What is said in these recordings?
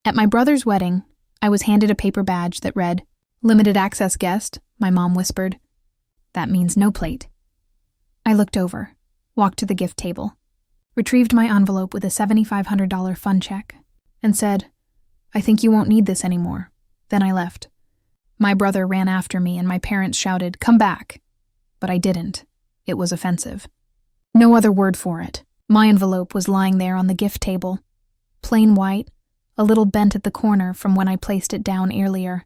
At my brother's wedding, I was handed a paper badge that read, "Limited access guest," my mom whispered. "That means no plate." I looked over, walked to the gift table, retrieved my envelope with a $7,500 fund check, and said, "I think you won't need this anymore." Then I left. My brother ran after me and my parents shouted, "Come back." But I didn't. It was offensive. No other word for it. My envelope was lying there on the gift table, plain white, a little bent at the corner from when I placed it down earlier,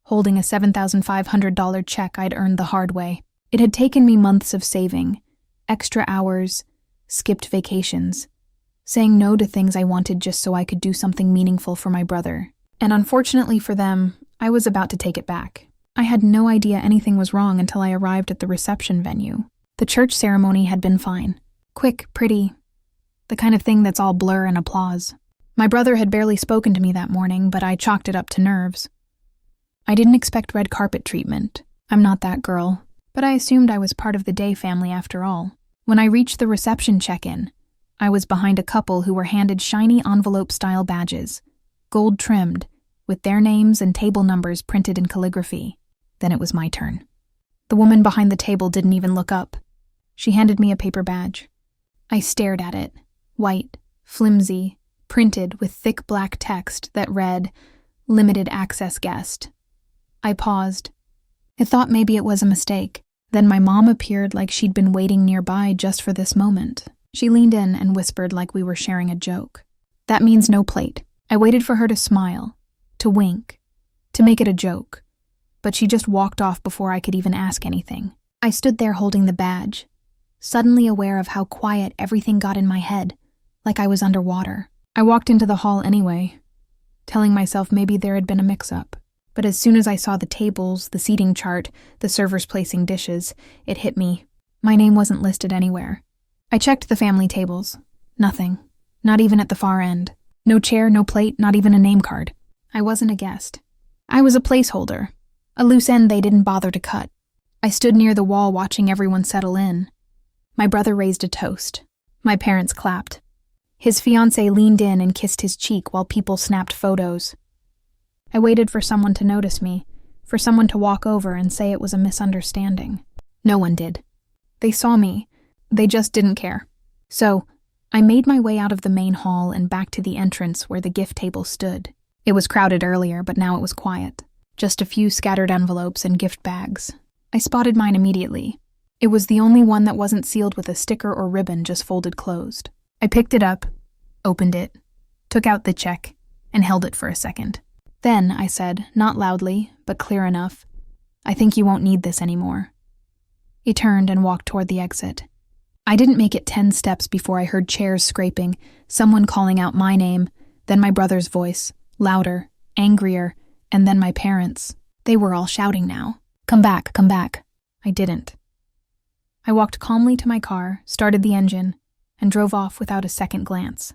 holding a $7,500 check I'd earned the hard way. It had taken me months of saving, extra hours, skipped vacations, saying no to things I wanted just so I could do something meaningful for my brother. And unfortunately for them, I was about to take it back. I had no idea anything was wrong until I arrived at the reception venue. The church ceremony had been fine. Quick, pretty, the kind of thing that's all blur and applause. My brother had barely spoken to me that morning, but I chalked it up to nerves. I didn't expect red carpet treatment. I'm not that girl. But I assumed I was part of the Day family after all. When I reached the reception check-in, I was behind a couple who were handed shiny envelope-style badges, gold-trimmed, with their names and table numbers printed in calligraphy. Then it was my turn. The woman behind the table didn't even look up. She handed me a paper badge. I stared at it, white, flimsy, printed with thick black text that read, "Limited access guest." I paused. I thought maybe it was a mistake. Then my mom appeared like she'd been waiting nearby just for this moment. She leaned in and whispered like we were sharing a joke. "That means no plate." I waited for her to smile, to wink, to make it a joke, but she just walked off before I could even ask anything. I stood there holding the badge, suddenly aware of how quiet everything got in my head, like I was underwater. I walked into the hall anyway, telling myself maybe there had been a mix-up. But as soon as I saw the tables, the seating chart, the servers placing dishes, it hit me. My name wasn't listed anywhere. I checked the family tables. Nothing. Not even at the far end. No chair, no plate, not even a name card. I wasn't a guest. I was a placeholder, a loose end they didn't bother to cut. I stood near the wall watching everyone settle in. My brother raised a toast. My parents clapped. His fiancée leaned in and kissed his cheek while people snapped photos. I waited for someone to notice me, for someone to walk over and say it was a misunderstanding. No one did. They saw me. They just didn't care. So, I made my way out of the main hall and back to the entrance where the gift table stood. It was crowded earlier, but now it was quiet. Just a few scattered envelopes and gift bags. I spotted mine immediately. It was the only one that wasn't sealed with a sticker or ribbon, just folded closed. I picked it up, opened it, took out the check, and held it for a second. Then, I said, not loudly, but clear enough, "I think you won't need this anymore." He turned and walked toward the exit. I didn't make it 10 steps before I heard chairs scraping, someone calling out my name, then my brother's voice, louder, angrier, and then my parents. They were all shouting now. "Come back, come back." I didn't. I walked calmly to my car, started the engine, and drove off without a second glance.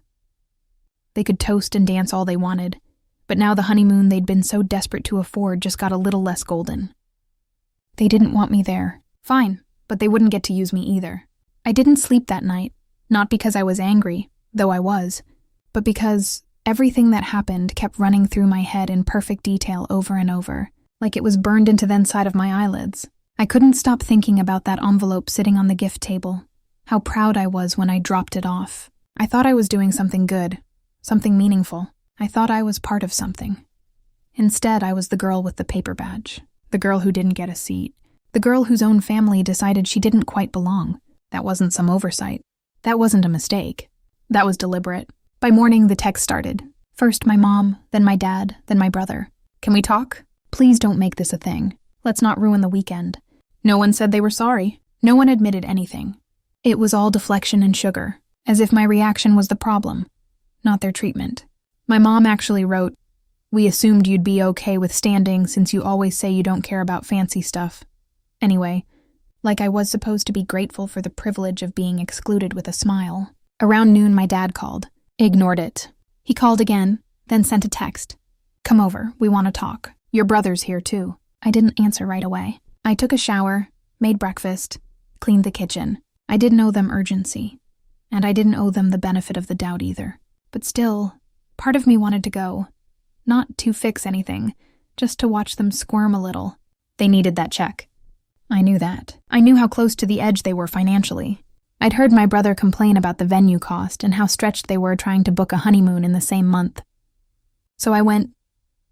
They could toast and dance all they wanted, but now the honeymoon they'd been so desperate to afford just got a little less golden. They didn't want me there. Fine, but they wouldn't get to use me either. I didn't sleep that night, not because I was angry, though I was, but because everything that happened kept running through my head in perfect detail over and over, like it was burned into the inside of my eyelids. I couldn't stop thinking about that envelope sitting on the gift table, how proud I was when I dropped it off. I thought I was doing something good, something meaningful. I thought I was part of something. Instead, I was the girl with the paper badge, the girl who didn't get a seat, the girl whose own family decided she didn't quite belong. That wasn't some oversight. That wasn't a mistake. That was deliberate. By morning, the text started. First my mom, then my dad, then my brother. "Can we talk? Please don't make this a thing. Let's not ruin the weekend." No one said they were sorry. No one admitted anything. It was all deflection and sugar, as if my reaction was the problem, not their treatment. My mom actually wrote, "We assumed you'd be okay with standing since you always say you don't care about fancy stuff." Anyway, like I was supposed to be grateful for the privilege of being excluded with a smile. Around noon, my dad called. Ignored it. He called again, then sent a text. "Come over, we want to talk. Your brother's here too." I didn't answer right away. I took a shower, made breakfast, cleaned the kitchen. I didn't owe them urgency, and I didn't owe them the benefit of the doubt either. But still, part of me wanted to go, Not to fix anything, just to watch them squirm a little. They needed that check. I knew that. I knew how close to the edge they were financially. I'd heard my brother complain about the venue cost and how stretched they were trying to book a honeymoon in the same month. So I went,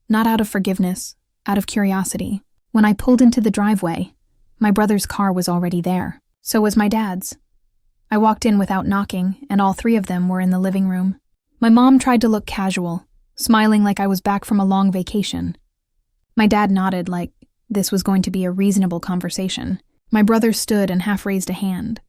not out of forgiveness, out of curiosity. When I pulled into the driveway, my brother's car was already there. So was my dad's. I walked in without knocking, and all three of them were in the living room. My mom tried to look casual, smiling like I was back from a long vacation. My dad nodded like this was going to be a reasonable conversation. My brother stood and half raised a hand,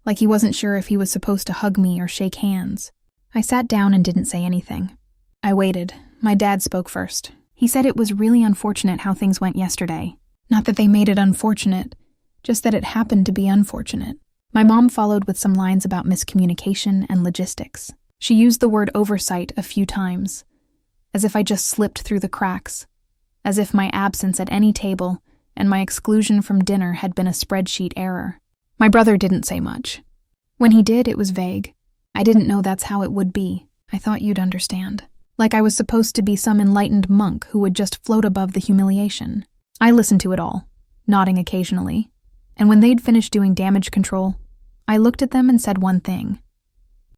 like he wasn't sure if he was supposed to hug me or shake hands. I sat down and didn't say anything. I waited. My dad spoke first. He said it was really unfortunate how things went yesterday. Not that they made it unfortunate, just that it happened to be unfortunate. My mom followed with some lines about miscommunication and logistics. She used the word oversight a few times, as if I just slipped through the cracks, as if my absence at any table and my exclusion from dinner had been a spreadsheet error. My brother didn't say much. When he did, it was vague. I didn't know that's how it would be. I thought you'd understand. Like I was supposed to be some enlightened monk who would just float above the humiliation. I listened to it all, nodding occasionally, and when they'd finished doing damage control, I looked at them and said one thing.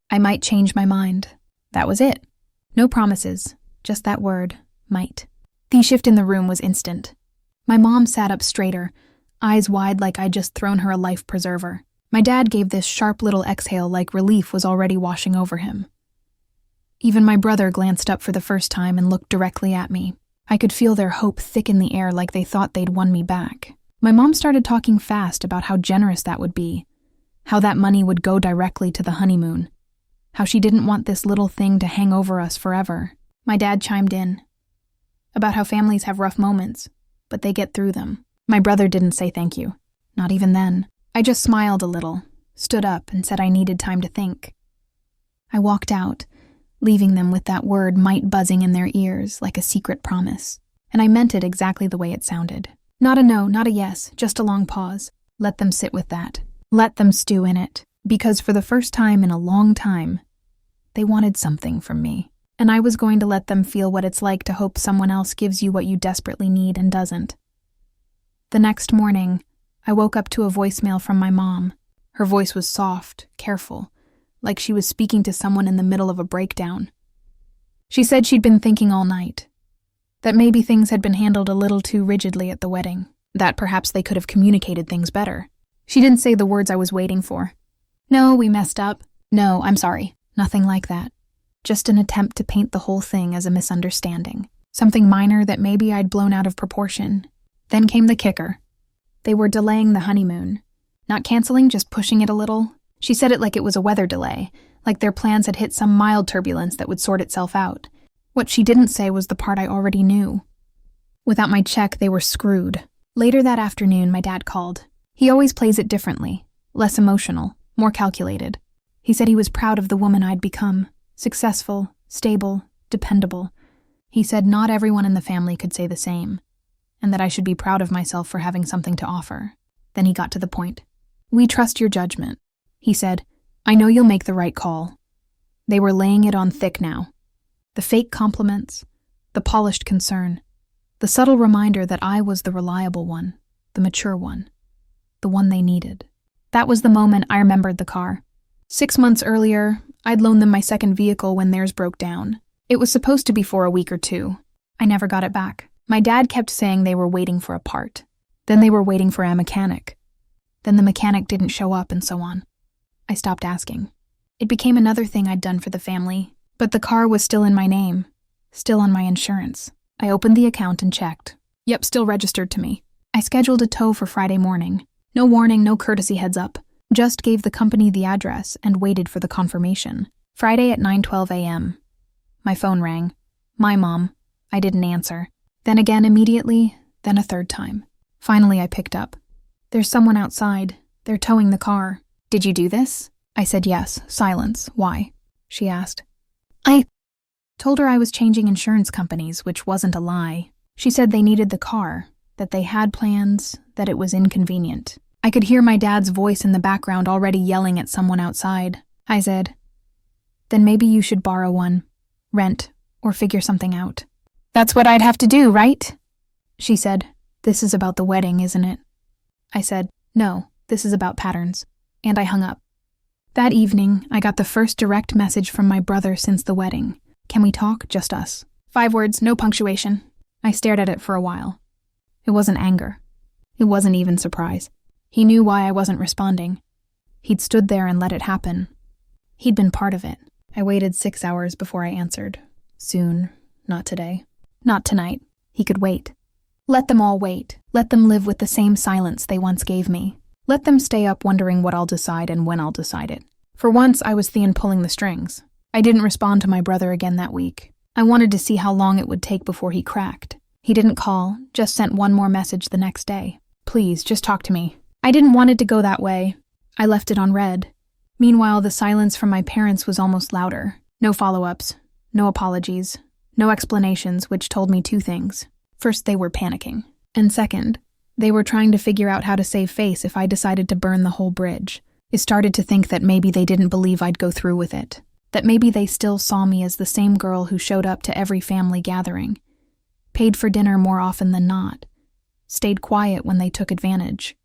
I might change my mind. That was it. No promises, just that word, might. The shift in the room was instant. My mom sat up straighter, eyes wide like I'd just thrown her a life preserver. My dad gave this sharp little exhale like relief was already washing over him. Even my brother glanced up for the first time and looked directly at me. I could feel their hope thicken the air like they thought they'd won me back. My mom started talking fast about how generous that would be, how that money would go directly to the honeymoon, how she didn't want this little thing to hang over us forever. My dad chimed in about how families have rough moments, but they get through them. My brother didn't say thank you, not even then. I just smiled a little, stood up, and said I needed time to think. I walked out, leaving them with that word might buzzing in their ears like a secret promise, and I meant it exactly the way it sounded. Not a no, not a yes, just a long pause. Let them sit with that. Let them stew in it, because for the first time in a long time, they wanted something from me, and I was going to let them feel what it's like to hope someone else gives you what you desperately need and doesn't. The next morning, I woke up to a voicemail from my mom. Her voice was soft, careful, like she was speaking to someone in the middle of a breakdown. She said she'd been thinking all night, that maybe things had been handled a little too rigidly at the wedding, that perhaps they could have communicated things better. She didn't say the words I was waiting for. No, we messed up. No, I'm sorry. Nothing like that. Just an attempt to paint the whole thing as a misunderstanding. Something minor that maybe I'd blown out of proportion. Then came the kicker. They were delaying the honeymoon. Not canceling, just pushing it a little. She said it like it was a weather delay, like their plans had hit some mild turbulence that would sort itself out. What she didn't say was the part I already knew. Without my check, they were screwed. Later that afternoon, my dad called. He always plays it differently, less emotional, more calculated. He said he was proud of the woman I'd become, successful, stable, dependable. He said not everyone in the family could say the same, and that I should be proud of myself for having something to offer. Then he got to the point. We trust your judgment. He said, I know you'll make the right call. They were laying it on thick now. The fake compliments, the polished concern, the subtle reminder that I was the reliable one, the mature one, the one they needed. That was the moment I remembered the car. 6 months earlier, I'd loaned them my second vehicle when theirs broke down. It was supposed to be for a week or two. I never got it back. My dad kept saying they were waiting for a part. Then they were waiting for a mechanic. Then the mechanic didn't show up, and so on. I stopped asking. It became another thing I'd done for the family, but the car was still in my name, still on my insurance. I opened the account and checked. Yep, still registered to me. I scheduled a tow for Friday morning. No warning, no courtesy heads up. Just gave the company the address and waited for the confirmation. Friday at 9:12 a.m. My phone rang. My mom. I didn't answer. Then again immediately, then a third time. Finally, I picked up. There's someone outside. They're towing the car. Did you do this? I said yes. Silence. Why? She asked. I told her I was changing insurance companies, which wasn't a lie. She said they needed the car, that they had plans, that it was inconvenient. I could hear my dad's voice in the background already yelling at someone outside. I said, then maybe you should borrow one, rent, or figure something out. That's what I'd have to do, right? She said, "This is about the wedding, isn't it?" I said, "No, this is about patterns." And I hung up. That evening, I got the first direct message from my brother since the wedding. "Can we talk? Just us." 5 words, no punctuation. I stared at it for a while. It wasn't anger. It wasn't even surprise. He knew why I wasn't responding. He'd stood there and let it happen. He'd been part of it. I waited 6 hours before I answered. Soon, not today. Not tonight. He could wait. Let them all wait. Let them live with the same silence they once gave me. Let them stay up wondering what I'll decide and when I'll decide it. For once, I was Thean pulling the strings. I didn't respond to my brother again that week. I wanted to see how long it would take before he cracked. He didn't call, just sent one more message the next day. "Please, just talk to me." I didn't want it to go that way. I left it on read. Meanwhile, the silence from my parents was almost louder. No follow-ups, no apologies, no explanations, which told me 2 things. First, they were panicking. And second, they were trying to figure out how to save face if I decided to burn the whole bridge. I started to think that maybe they didn't believe I'd go through with it. That maybe they still saw me as the same girl who showed up to every family gathering, paid for dinner more often than not, stayed quiet when they took advantage,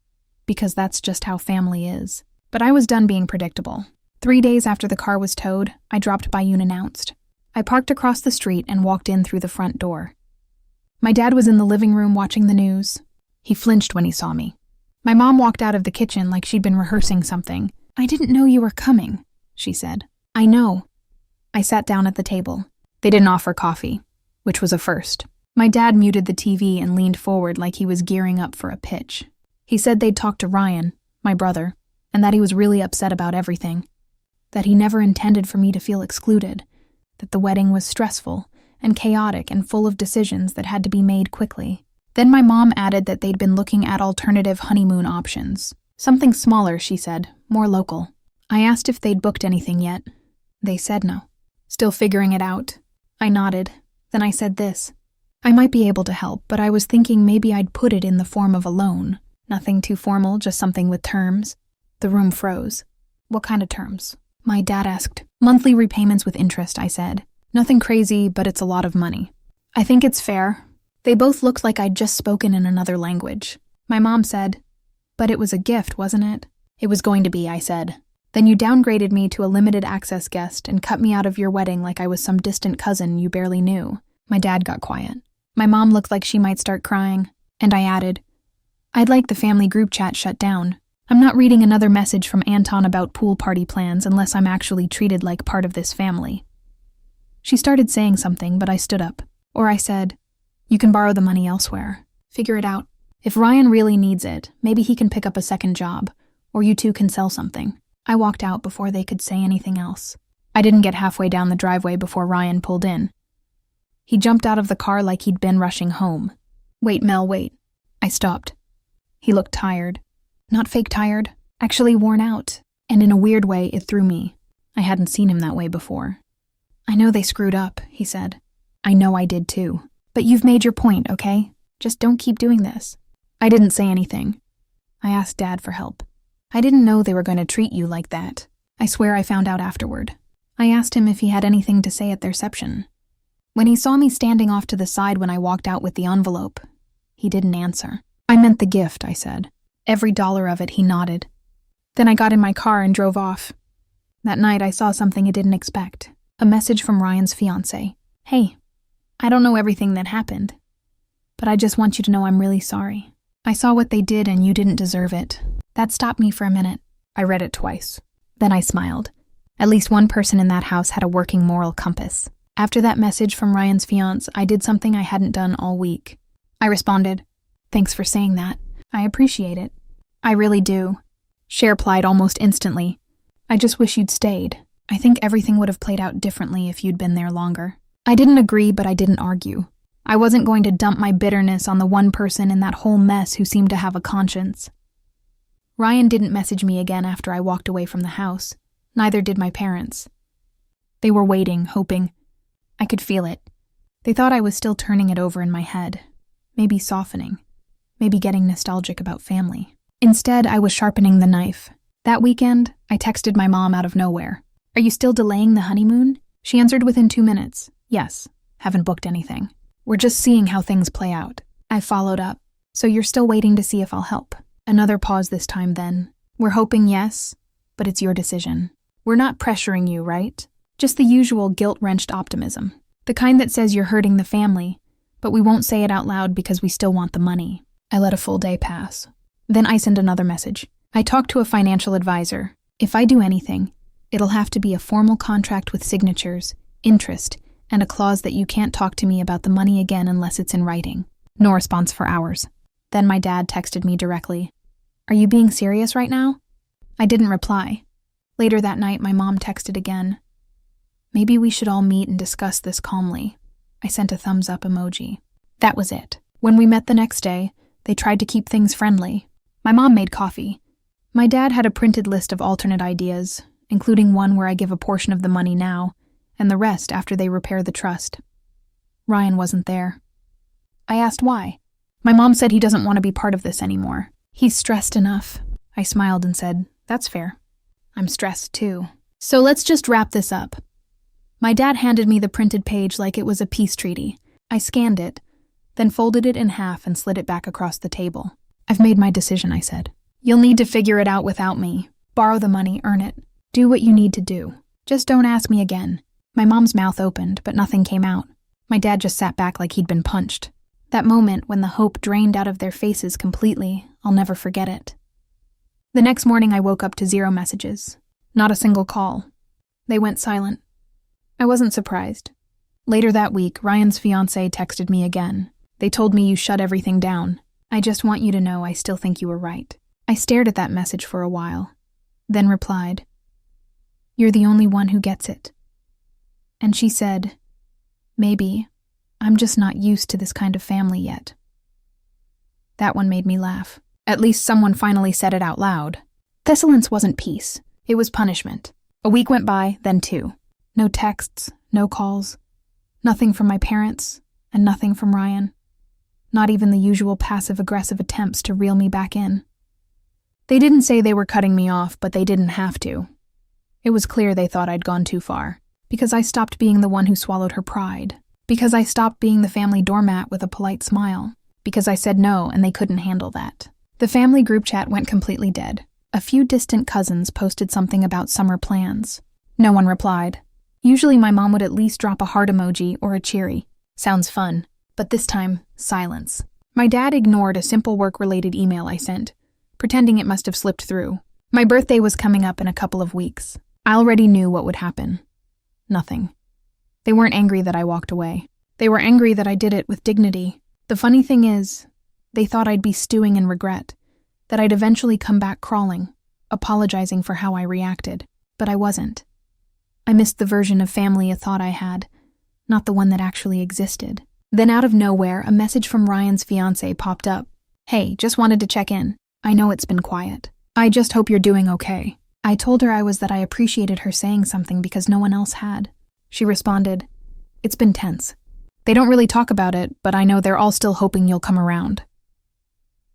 because that's just how family is. But I was done being predictable. 3 days after the car was towed, I dropped by unannounced. I parked across the street and walked in through the front door. My dad was in the living room watching the news. He flinched when he saw me. My mom walked out of the kitchen like she'd been rehearsing something. "I didn't know you were coming," she said. "I know." I sat down at the table. They didn't offer coffee, which was a first. My dad muted the TV and leaned forward like he was gearing up for a pitch. He said they'd talked to Ryan, my brother, and that he was really upset about everything. That he never intended for me to feel excluded. That the wedding was stressful and chaotic and full of decisions that had to be made quickly. Then my mom added that they'd been looking at alternative honeymoon options. Something smaller, she said, more local. I asked if they'd booked anything yet. They said no. Still figuring it out. I nodded. Then I said this. I might be able to help, but I was thinking maybe I'd put it in the form of a loan. Nothing too formal, just something with terms. The room froze. What kind of terms? My dad asked. Monthly repayments with interest, I said. Nothing crazy, but it's a lot of money. I think it's fair. They both looked like I'd just spoken in another language. My mom said, but it was a gift, wasn't it? It was going to be, I said. Then you downgraded me to a limited access guest and cut me out of your wedding like I was some distant cousin you barely knew. My dad got quiet. My mom looked like she might start crying, and I added, I'd like the family group chat shut down. I'm not reading another message from Anton about pool party plans unless I'm actually treated like part of this family. She started saying something, but I stood up. Or I said, you can borrow the money elsewhere. Figure it out. If Ryan really needs it, maybe he can pick up a second job, or you two can sell something. I walked out before they could say anything else. I didn't get halfway down the driveway before Ryan pulled in. He jumped out of the car like he'd been rushing home. Wait, Mel, wait. I stopped. He looked tired. Not fake tired, actually worn out, and in a weird way it threw me. I hadn't seen him that way before. I know they screwed up, he said. I know I did too. But you've made your point, okay? Just don't keep doing this. I didn't say anything. I asked Dad for help. I didn't know they were going to treat you like that. I swear I found out afterward. I asked him if he had anything to say at the reception. When he saw me standing off to the side when I walked out with the envelope, he didn't answer. I meant the gift, I said. Every dollar of it, he nodded. Then I got in my car and drove off. That night I saw something I didn't expect. A message from Ryan's fiancé. Hey, I don't know everything that happened, but I just want you to know I'm really sorry. I saw what they did and you didn't deserve it. That stopped me for a minute. I read it twice. Then I smiled. At least one person in that house had a working moral compass. After that message from Ryan's fiancé, I did something I hadn't done all week. I responded, Thanks for saying that. I appreciate it. I really do. Cher replied almost instantly. I just wish you'd stayed. I think everything would have played out differently if you'd been there longer. I didn't agree, but I didn't argue. I wasn't going to dump my bitterness on the one person in that whole mess who seemed to have a conscience. Ryan didn't message me again after I walked away from the house. Neither did my parents. They were waiting, hoping. I could feel it. They thought I was still turning it over in my head. Maybe softening. Maybe getting nostalgic about family. Instead, I was sharpening the knife. That weekend, I texted my mom out of nowhere. Are you still delaying the honeymoon? She answered within 2 minutes. Yes, haven't booked anything. We're just seeing how things play out. I followed up. So you're still waiting to see if I'll help? Another pause this time then. We're hoping yes, but it's your decision. We're not pressuring you, right? Just the usual guilt-wrenched optimism. The kind that says you're hurting the family, but we won't say it out loud because we still want the money. I let a full day pass. Then I sent another message. I talked to a financial advisor. If I do anything, it'll have to be a formal contract with signatures, interest, and a clause that you can't talk to me about the money again unless it's in writing. No response for hours. Then my dad texted me directly. Are you being serious right now? I didn't reply. Later that night, my mom texted again. Maybe we should all meet and discuss this calmly. I sent a thumbs up emoji. That was it. When we met the next day, they tried to keep things friendly. My mom made coffee. My dad had a printed list of alternate ideas, including one where I give a portion of the money now, and the rest after they repair the trust. Ryan wasn't there. I asked why. My mom said he doesn't want to be part of this anymore. He's stressed enough. I smiled and said, that's fair. I'm stressed too. So let's just wrap this up. My dad handed me the printed page like it was a peace treaty. I scanned it, then folded it in half and slid it back across the table. I've made my decision, I said. You'll need to figure it out without me. Borrow the money, earn it. Do what you need to do. Just don't ask me again. My mom's mouth opened, but nothing came out. My dad just sat back like he'd been punched. That moment when the hope drained out of their faces completely, I'll never forget it. The next morning I woke up to 0 messages. Not a single call. They went silent. I wasn't surprised. Later that week, Ryan's fiancé texted me again. They told me you shut everything down. I just want you to know I still think you were right. I stared at that message for a while, then replied, You're the only one who gets it. And she said, Maybe. I'm just not used to this kind of family yet. That one made me laugh. At least someone finally said it out loud. Thessalon's wasn't peace. It was punishment. A week went by, then 2. No texts, no calls. Nothing from my parents, and nothing from Ryan. Not even the usual passive-aggressive attempts to reel me back in. They didn't say they were cutting me off, but they didn't have to. It was clear they thought I'd gone too far, because I stopped being the one who swallowed her pride. Because I stopped being the family doormat with a polite smile. Because I said no and they couldn't handle that. The family group chat went completely dead. A few distant cousins posted something about summer plans. No one replied. Usually my mom would at least drop a heart emoji or a cheery. Sounds fun. But this time, silence. My dad ignored a simple work-related email I sent, pretending it must have slipped through. My birthday was coming up in a couple of weeks. I already knew what would happen. Nothing. They weren't angry that I walked away. They were angry that I did it with dignity. The funny thing is, they thought I'd be stewing in regret, that I'd eventually come back crawling, apologizing for how I reacted. But I wasn't. I missed the version of family I thought I had, not the one that actually existed. Then out of nowhere, a message from Ryan's fiancé popped up. Hey, just wanted to check in. I know it's been quiet. I just hope you're doing okay. I told her that I appreciated her saying something because no one else had. She responded, It's been tense. They don't really talk about it, but I know they're all still hoping you'll come around.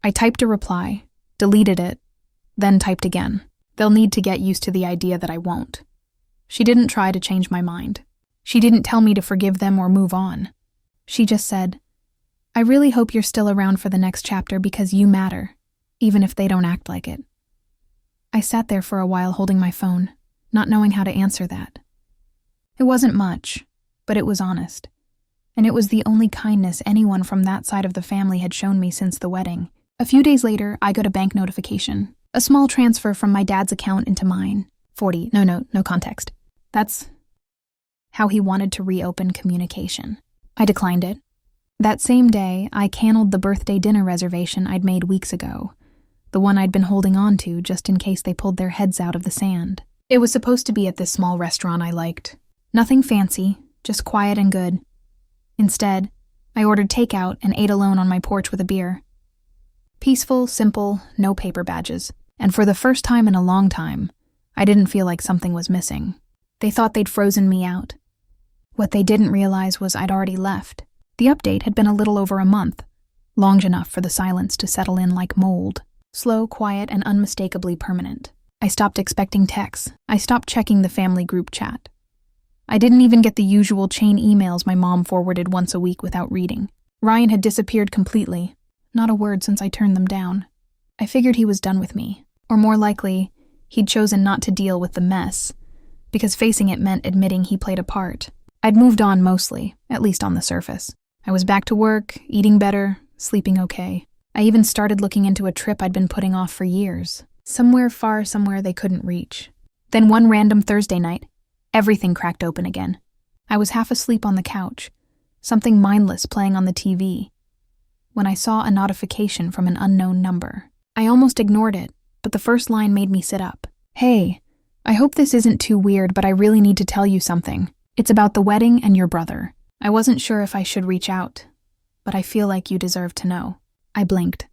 I typed a reply, deleted it, then typed again. They'll need to get used to the idea that I won't. She didn't try to change my mind. She didn't tell me to forgive them or move on. She just said, I really hope you're still around for the next chapter because you matter, even if they don't act like it. I sat there for a while holding my phone, not knowing how to answer that. It wasn't much, but it was honest. And it was the only kindness anyone from that side of the family had shown me since the wedding. A few days later, I got a bank notification. A small transfer from my dad's account into mine. 40, no context. That's how he wanted to reopen communication. I declined it. That same day, I canceled the birthday dinner reservation I'd made weeks ago. The one I'd been holding on to just in case they pulled their heads out of the sand. It was supposed to be at this small restaurant I liked. Nothing fancy, just quiet and good. Instead, I ordered takeout and ate alone on my porch with a beer. Peaceful, simple, no paper badges. And for the first time in a long time, I didn't feel like something was missing. They thought they'd frozen me out. What they didn't realize was I'd already left. The update had been a little over a month, long enough for the silence to settle in like mold. Slow, quiet, and unmistakably permanent. I stopped expecting texts. I stopped checking the family group chat. I didn't even get the usual chain emails my mom forwarded once a week without reading. Ryan had disappeared completely. Not a word since I turned them down. I figured he was done with me. Or more likely, he'd chosen not to deal with the mess, because facing it meant admitting he played a part. I'd moved on mostly, at least on the surface. I was back to work, eating better, sleeping okay. I even started looking into a trip I'd been putting off for years. Somewhere far, somewhere they couldn't reach. Then one random Thursday night, everything cracked open again. I was half asleep on the couch, something mindless playing on the TV, when I saw a notification from an unknown number. I almost ignored it, but the first line made me sit up. "Hey, I hope this isn't too weird, but I really need to tell you something. It's about the wedding and your brother. I wasn't sure if I should reach out, but I feel like you deserve to know." I blinked.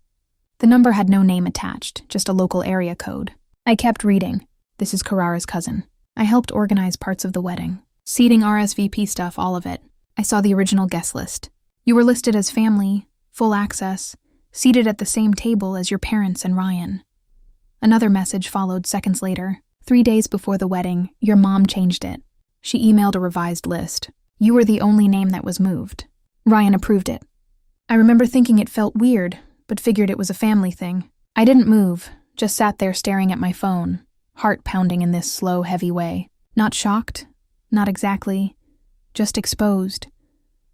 The number had no name attached, just a local area code. I kept reading. "This is Carrara's cousin. I helped organize parts of the wedding. Seating, RSVP stuff, all of it. I saw the original guest list. You were listed as family, full access, seated at the same table as your parents and Ryan." Another message followed seconds later. 3 days before the wedding, your mom changed it. She emailed a revised list. You were the only name that was moved. Ryan approved it. I remember thinking it felt weird, but figured it was a family thing. I didn't move, just sat there staring at my phone, heart pounding in this slow, heavy way. Not shocked, not exactly, just exposed,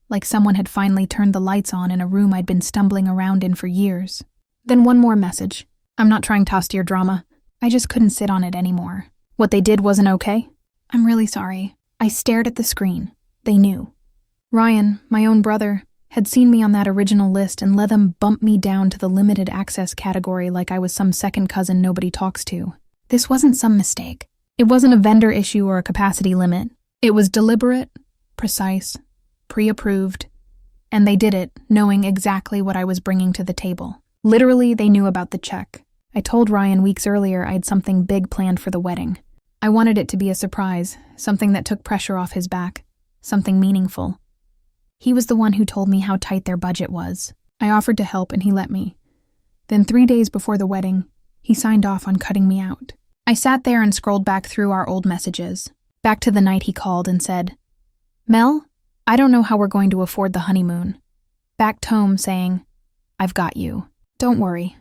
like someone had finally turned the lights on in a room I'd been stumbling around in for years. Then one more message. "I'm not trying to steer drama. I just couldn't sit on it anymore. What they did wasn't okay. I'm really sorry." I stared at the screen. They knew. Ryan, my own brother, had seen me on that original list and let them bump me down to the limited access category like I was some second cousin nobody talks to. This wasn't some mistake. It wasn't a vendor issue or a capacity limit. It was deliberate, precise, pre-approved, and they did it knowing exactly what I was bringing to the table. Literally, they knew about the check. I told Ryan weeks earlier I had something big planned for the wedding. I wanted it to be a surprise, something that took pressure off his back, something meaningful. He was the one who told me how tight their budget was. I offered to help and he let me. Then 3 days before the wedding, he signed off on cutting me out. I sat there and scrolled back through our old messages, back to the night he called and said, "Mel, I don't know how we're going to afford the honeymoon." Backed home saying, "I've got you. Don't worry."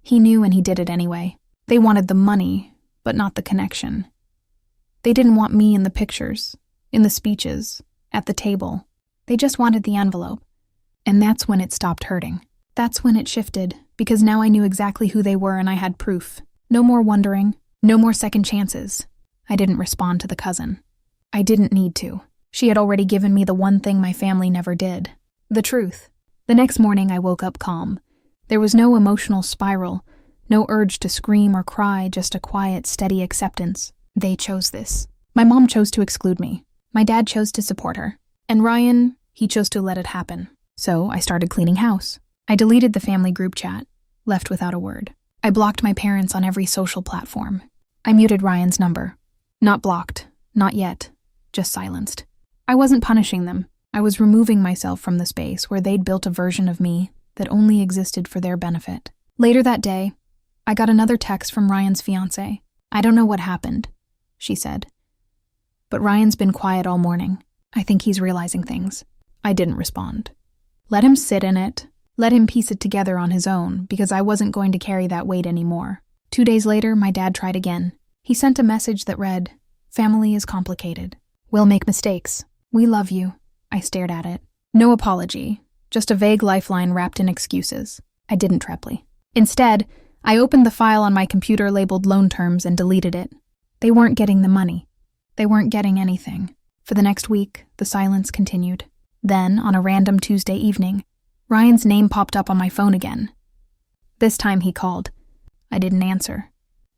He knew and he did it anyway. They wanted the money, but not the connection. They didn't want me in the pictures, in the speeches, at the table. They just wanted the envelope. And that's when it stopped hurting. That's when it shifted, because now I knew exactly who they were and I had proof. No more wondering, no more second chances. I didn't respond to the cousin. I didn't need to. She had already given me the one thing my family never did. The truth. The next morning I woke up calm. There was no emotional spiral, no urge to scream or cry, just a quiet, steady acceptance. They chose this. My mom chose to exclude me. My dad chose to support her. And Ryan, he chose to let it happen. So I started cleaning house. I deleted the family group chat, left without a word. I blocked my parents on every social platform. I muted Ryan's number. Not blocked, not yet, just silenced. I wasn't punishing them. I was removing myself from the space where they'd built a version of me that only existed for their benefit. Later that day, I got another text from Ryan's fiancée. "I don't know what happened," she said. "But Ryan's been quiet all morning. I think he's realizing things." I didn't respond. Let him sit in it. Let him piece it together on his own, because I wasn't going to carry that weight anymore. 2 days later, my dad tried again. He sent a message that read, "Family is complicated. We'll make mistakes. We love you." I stared at it. No apology, just a vague lifeline wrapped in excuses. I didn't trebly. Instead, I opened the file on my computer labeled loan terms and deleted it. They weren't getting the money. They weren't getting anything. For the next week, the silence continued. Then, on a random Tuesday evening, Ryan's name popped up on my phone again. This time he called. I didn't answer.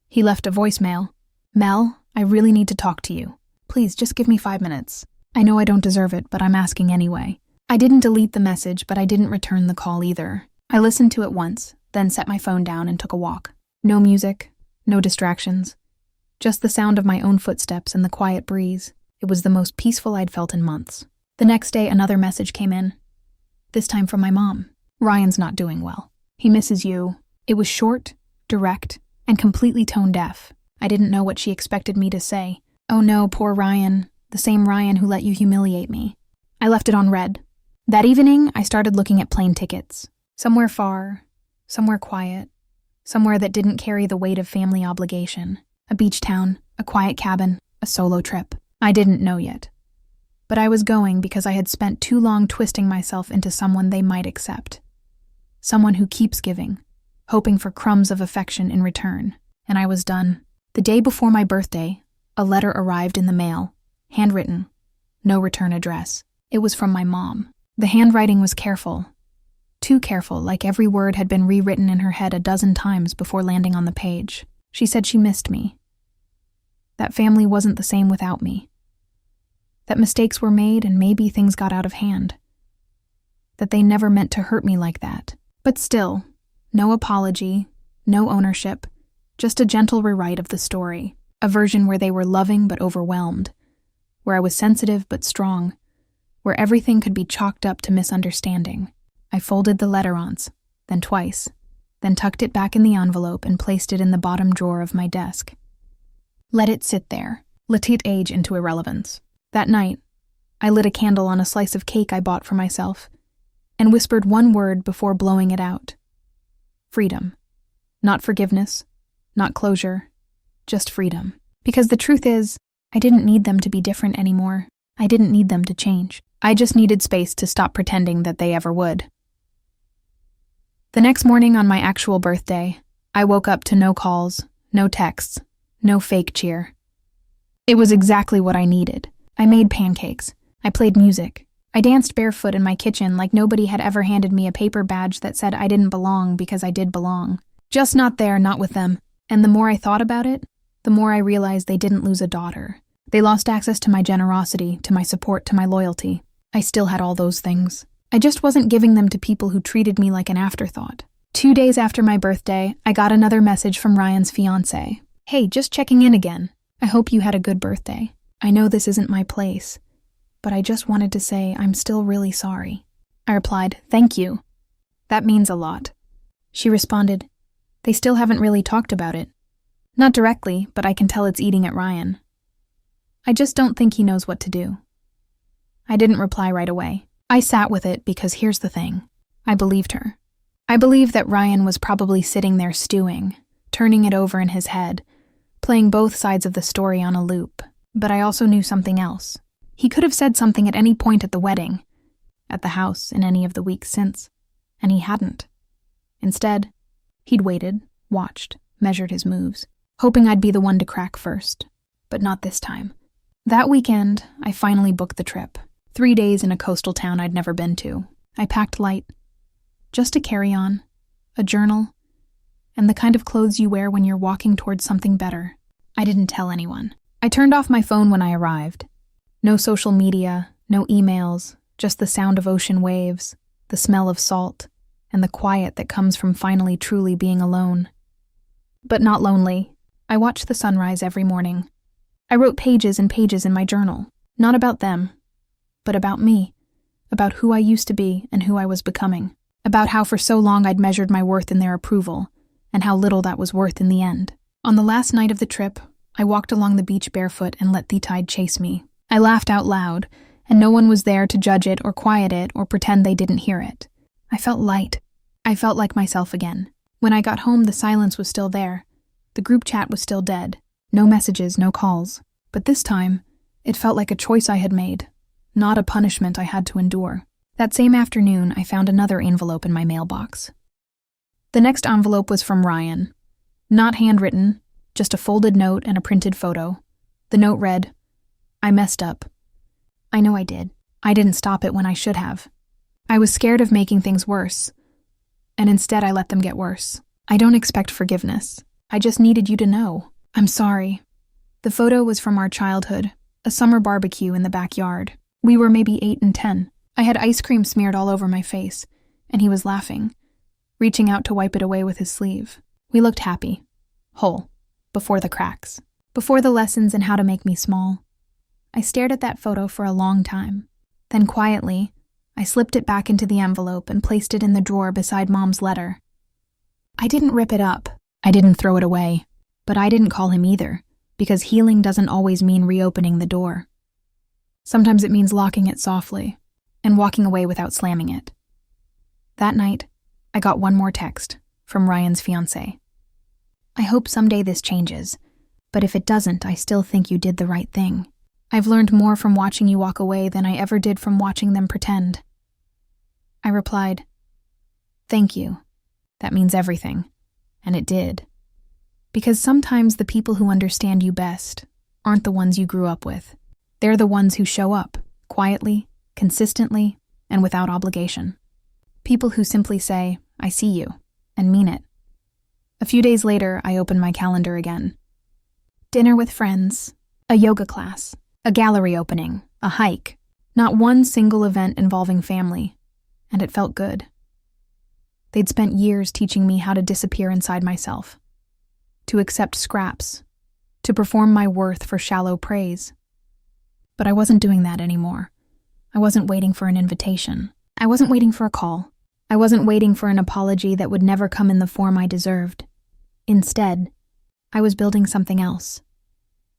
He left a voicemail. "Mel, I really need to talk to you. Please, just give me 5 minutes. I know I don't deserve it, but I'm asking anyway." I didn't delete the message, but I didn't return the call either. I listened to it once, then set my phone down and took a walk. No music, no distractions. Just the sound of my own footsteps and the quiet breeze. It was the most peaceful I'd felt in months. The next day, another message came in. This time from my mom. "Ryan's not doing well. He misses you." It was short, direct, and completely tone deaf. I didn't know what she expected me to say. "Oh no, poor Ryan. the same Ryan who let you humiliate me. I left it on red. That evening, I started looking at plane tickets. Somewhere far, somewhere quiet, somewhere that didn't carry the weight of family obligation. A beach town, a quiet cabin, a solo trip. I didn't know yet. But I was going because I had spent too long twisting myself into someone they might accept. Someone who keeps giving, hoping for crumbs of affection in return. And I was done. The day before my birthday, a letter arrived in the mail, handwritten, no return address. It was from my mom. The handwriting was careful. Too careful, like every word had been rewritten in her head a dozen times before landing on the page. She said she missed me. That family wasn't the same without me. That mistakes were made and maybe things got out of hand. That they never meant to hurt me like that. But still, no apology, no ownership, just a gentle rewrite of the story. A version where they were loving but overwhelmed, where I was sensitive but strong, where everything could be chalked up to misunderstanding. I folded the letter once, then twice, then tucked it back in the envelope and placed it in the bottom drawer of my desk. Let it sit there, let it age into irrelevance. That night, I lit a candle on a slice of cake I bought for myself and whispered one word before blowing it out. Freedom. Not forgiveness, not closure, just freedom. Because the truth is, I didn't need them to be different anymore. I didn't need them to change. I just needed space to stop pretending that they ever would. The next morning on my actual birthday, I woke up to no calls, no texts, no fake cheer. It was exactly what I needed. I made pancakes. I played music. I danced barefoot in my kitchen like nobody had ever handed me a paper badge that said I didn't belong because I did belong. Just not there, not with them. And the more I thought about it, the more I realized they didn't lose a daughter. They lost access to my generosity, to my support, to my loyalty. I still had all those things. I just wasn't giving them to people who treated me like an afterthought. 2 days after my birthday, I got another message from Ryan's fiancé. Hey, just checking in again. I hope you had a good birthday. I know this isn't my place, but I just wanted to say I'm still really sorry. I replied, thank you. That means a lot. She responded, they still haven't really talked about it. Not directly, but I can tell it's eating at Ryan. I just don't think he knows what to do. I didn't reply right away. I sat with it because here's the thing. I believed her. I believed that Ryan was probably sitting there stewing, turning it over in his head, playing both sides of the story on a loop. But I also knew something else. He could have said something at any point at the wedding, at the house, in any of the weeks since, and he hadn't. Instead, he'd waited, watched, measured his moves, hoping I'd be the one to crack first. But not this time. That weekend, I finally booked the trip. 3 days in a coastal town I'd never been to. I packed light. Just a carry-on, a journal, and the kind of clothes you wear when you're walking towards something better. I didn't tell anyone. I turned off my phone when I arrived. No social media, no emails, just the sound of ocean waves, the smell of salt, and the quiet that comes from finally truly being alone. But not lonely. I watched the sunrise every morning. I wrote pages and pages in my journal, not about them, but about me, about who I used to be and who I was becoming, about how for so long I'd measured my worth in their approval, and how little that was worth in the end. On the last night of the trip, I walked along the beach barefoot and let the tide chase me. I laughed out loud, and no one was there to judge it or quiet it or pretend they didn't hear it. I felt light. I felt like myself again. When I got home, the silence was still there. The group chat was still dead. No messages, no calls. But this time, it felt like a choice I had made, not a punishment I had to endure. That same afternoon, I found another envelope in my mailbox. The next envelope was from Ryan. Not handwritten, just a folded note and a printed photo. The note read, I messed up. I know I did. I didn't stop it when I should have. I was scared of making things worse, and instead I let them get worse. I don't expect forgiveness. I just needed you to know. I'm sorry. The photo was from our childhood, a summer barbecue in the backyard. We were maybe 8 and 10. I had ice cream smeared all over my face, and he was laughing, reaching out to wipe it away with his sleeve. We looked happy, whole, before the cracks, before the lessons in how to make me small. I stared at that photo for a long time. Then quietly, I slipped it back into the envelope and placed it in the drawer beside Mom's letter. I didn't rip it up. I didn't throw it away. But I didn't call him either, because healing doesn't always mean reopening the door. Sometimes it means locking it softly and walking away without slamming it. That night, I got one more text from Ryan's fiancée. I hope someday this changes, but if it doesn't, I still think you did the right thing. I've learned more from watching you walk away than I ever did from watching them pretend. I replied, "Thank you. That means everything." And it did. Because sometimes the people who understand you best aren't the ones you grew up with. They're the ones who show up, quietly, consistently, and without obligation. People who simply say, "I see you," and mean it. A few days later, I opened my calendar again. Dinner with friends, a yoga class, a gallery opening, a hike. Not one single event involving family, and it felt good. They'd spent years teaching me how to disappear inside myself, to accept scraps, to perform my worth for shallow praise. But I wasn't doing that anymore. I wasn't waiting for an invitation. I wasn't waiting for a call. I wasn't waiting for an apology that would never come in the form I deserved. Instead, I was building something else.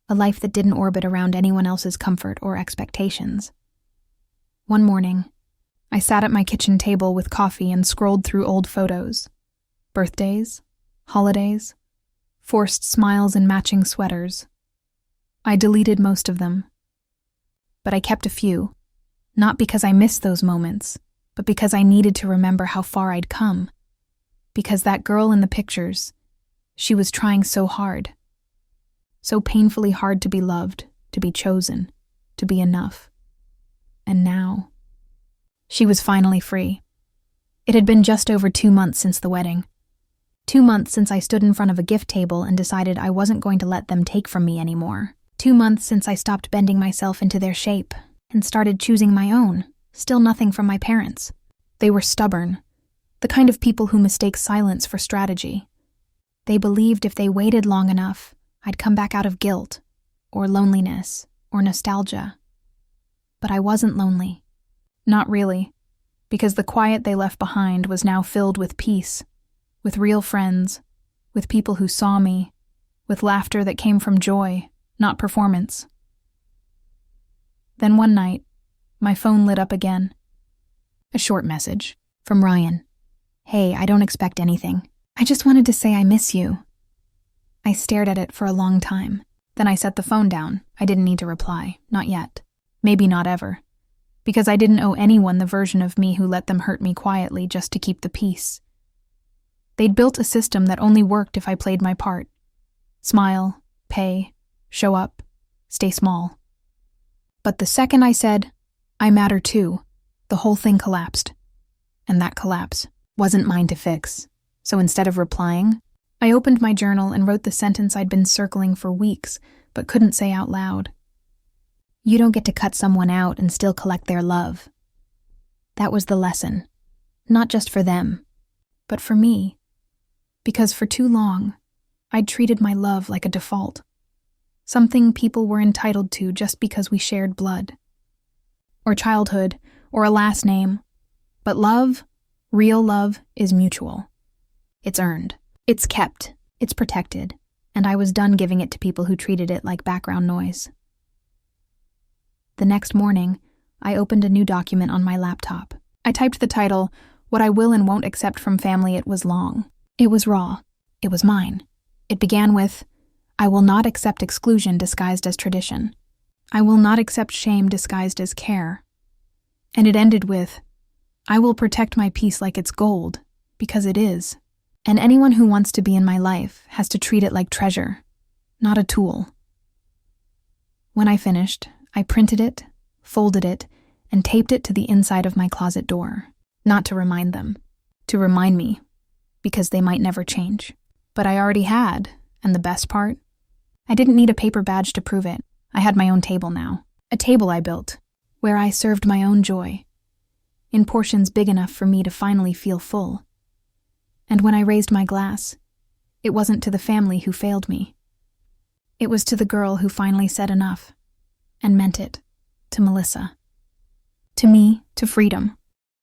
A life that didn't orbit around anyone else's comfort or expectations. One morning, I sat at my kitchen table with coffee and scrolled through old photos. Birthdays, holidays, forced smiles and matching sweaters. I deleted most of them. But I kept a few, not because I missed those moments, but because I needed to remember how far I'd come. Because that girl in the pictures, she was trying so hard. So painfully hard to be loved, to be chosen, to be enough. And now, she was finally free. It had been just over 2 months since the wedding. 2 months since I stood in front of a gift table and decided I wasn't going to let them take from me anymore. 2 months since I stopped bending myself into their shape and started choosing my own, still nothing from my parents. They were stubborn, the kind of people who mistake silence for strategy. They believed if they waited long enough, I'd come back out of guilt, or loneliness, or nostalgia. But I wasn't lonely. Not really, because the quiet they left behind was now filled with peace, with real friends, with people who saw me, with laughter that came from joy, not performance. Then one night, my phone lit up again. A short message from Ryan. "Hey, I don't expect anything. I just wanted to say I miss you." I stared at it for a long time. Then I set the phone down. I didn't need to reply. Not yet. Maybe not ever. Because I didn't owe anyone the version of me who let them hurt me quietly just to keep the peace. They'd built a system that only worked if I played my part. Smile, pay, show up, stay small. But the second I said, "I matter too," the whole thing collapsed. And that collapse wasn't mine to fix. So instead of replying, I opened my journal and wrote the sentence I'd been circling for weeks, but couldn't say out loud. You don't get to cut someone out and still collect their love. That was the lesson. Not just for them, but for me. Because for too long, I'd treated my love like a default. Something people were entitled to just because we shared blood. Or childhood, or a last name. But love, real love, is mutual. It's earned. It's kept. It's protected. And I was done giving it to people who treated it like background noise. The next morning, I opened a new document on my laptop. I typed the title, "What I Will and Won't Accept from Family." It was long. It was raw. It was mine. It began with, "I will not accept exclusion disguised as tradition. I will not accept shame disguised as care." And it ended with, "I will protect my peace like it's gold, because it is. And anyone who wants to be in my life has to treat it like treasure, not a tool." When I finished, I printed it, folded it, and taped it to the inside of my closet door. Not to remind them, to remind me, because they might never change. But I already had, and the best part? I didn't need a paper badge to prove it. I had my own table now. A table I built, where I served my own joy, in portions big enough for me to finally feel full. And when I raised my glass, it wasn't to the family who failed me. It was to the girl who finally said enough, and meant it, to Melissa. To me, to freedom.